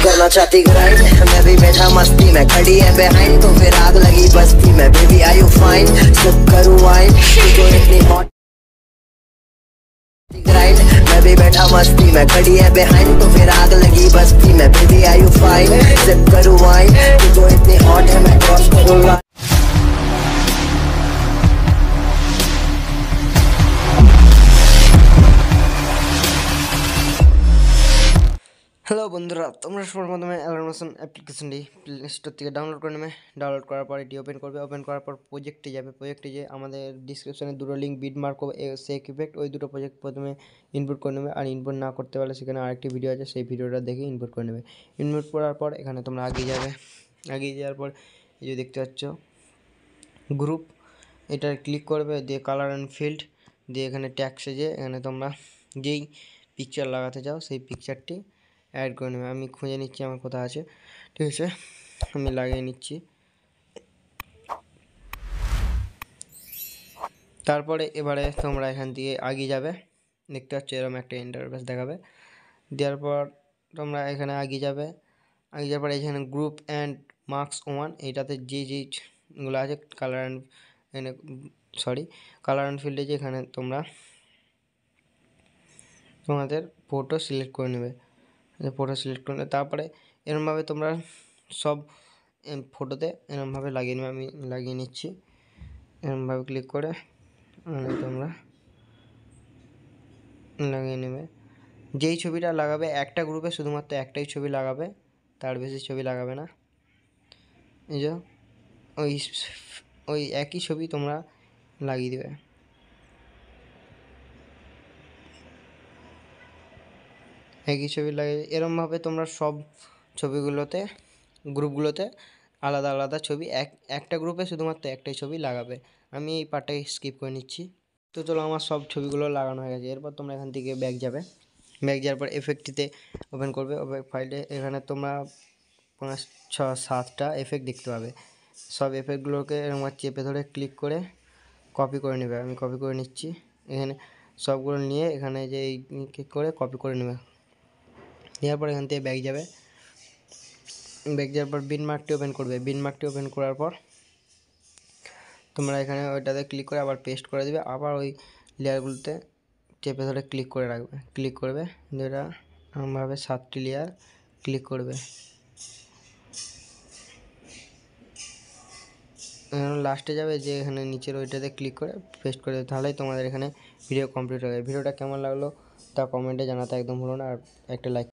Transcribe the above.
करना चाहती ग्राइंड मैं भी बैठा मस्ती में खड़ी है बिहाइंड तो फिर आग लगी बस्ती में baby are you fine sip करूं वाइन तुझको इतनी हॉट ग्राइंड मैं भी बैठा मस्ती में खड़ी है बिहाइंड तो फिर आग लगी बस्ती में baby are you fine sip करूं वाइन तुझको इतनी हॉट है मैं क्रॉस करूंगा। হ্যালো বন্ধুরা, তোমরা সর্বপ্রথমে অ্যালার্মেশন অ্যাপ্লিকেশনটি প্লে স্টোর থেকে ডাউনলোড করে নেবে। ডাউনলোড করার পর এটি ওপেন করবে। ওপেন করার পর প্রজেক্টে যাবে। প্রজেক্টে যে আমাদের ডিসক্রিপশনে দুটো লিঙ্ক বিট মার্ক হবে সেক ইফেক্ট, ওই দুটো প্রজেক্ট প্রথমে ইনপুট করে নেবে। আর ইনপুট না করতে পারলে সেখানে আরেকটি ভিডিও আছে, সেই ভিডিওটা দেখে ইনপুট করে নেবে। ইনপুট করার পর এখানে তোমরা আগিয়ে যাবে। আগিয়ে যাওয়ার পর এই যে দেখতে পাচ্ছ গ্রুপ, এটা ক্লিক করবে, দিয়ে কালার অ্যান্ড ফিল্ড, দিয়ে এখানে ট্যাক্সে যে এখানে তোমরা যেই পিকচার লাগাতে চাও সেই পিকচারটি অ্যাড করে নেবে। আমি খুঁজে নিচ্ছি আমার কোথায় আছে, ঠিক আছে, আমি লাগিয়ে নিচ্ছি। তারপরে এবারে তোমরা এখান থেকে আগিয়ে যাবে। দেখতে পাচ্ছ এরকম একটা ইন্টারফেস দেখাবে। দেওয়ার পর তোমরা এখানে আগিয়ে যাবে। আগিয়ে যাওয়ার পরে এখানে গ্রুপ অ্যান্ড মার্কস 1 এইটাতে যেগুলো আছে কালার অ্যান্ড কালার অ্যান্ড ফিল্ডে যে এখানে তোমরা তোমাদের ফটো সিলেক্ট করে নেবে। ফটো সিলেক্ট করলে তারপরে এরমভাবে তোমরা সব ফটোতে এরমভাবে লাগিয়ে নেবে। আমি লাগিয়ে নিচ্ছি। এরমভাবে ক্লিক করে তোমরা লাগিয়ে নেবে। যেই ছবিটা লাগাবে একটা গ্রুপে শুধুমাত্র একটাই ছবি লাগাবে, তার বেশি ছবি লাগাবে না। এই যে ওই একই ছবি তোমরা লাগিয়ে দেবে। একই ছবি লাগিয়ে এরমভাবে তোমরা সব ছবিগুলোতে গ্রুপগুলোতে আলাদা আলাদা ছবি একটা গ্রুপে শুধুমাত্র একটাই ছবি লাগাবে। আমি এই পার্টটাকে স্কিপ করে নিচ্ছি। তো চলো, আমার সব ছবিগুলো লাগানো হয়ে গেছে। এরপর তোমরা এখান থেকে ব্যাক যাবে। ব্যাক যাওয়ার পর এফেক্টটিতে ওপেন করবে। ফাইলে এখানে তোমরা 5, 6, 7টা এফেক্ট দেখতে পাবে। সব এফেক্টগুলোকে এরকম চেপে ধরে ক্লিক করে কপি করে নেবে। আমি কপি করে নিচ্ছি। এখানে সবগুলো নিয়ে এখানে যে এই ক্লিক করে কপি করে নেবে। দেওয়ার পর এখান থেকে ব্যাক যাবে। ব্যাক যাওয়ার পর বিন মার্কটি ওপেন করবে। বিন মার্কটি ওপেন করার পর তোমরা এখানে ওইটাতে ক্লিক করে আবার পেস্ট করে দেবে। আবার ওই লেয়ারগুলোতে চেপে ধরে ক্লিক করে রাখবে, ক্লিক করবে, যেটা আমভাবে 7টি লেয়ার ক্লিক করবে। লাস্টে যাবে যে এখানে নিচের ওইটাতে ক্লিক করে পেস্ট করে দেবে। তাহলেই তোমাদের এখানে ভিডিও কমপ্লিট হয়ে যাবে। ভিডিওটা কেমন লাগলো তা কমেন্টে জানাতে একদম ভুলো না। আর একটা লাইক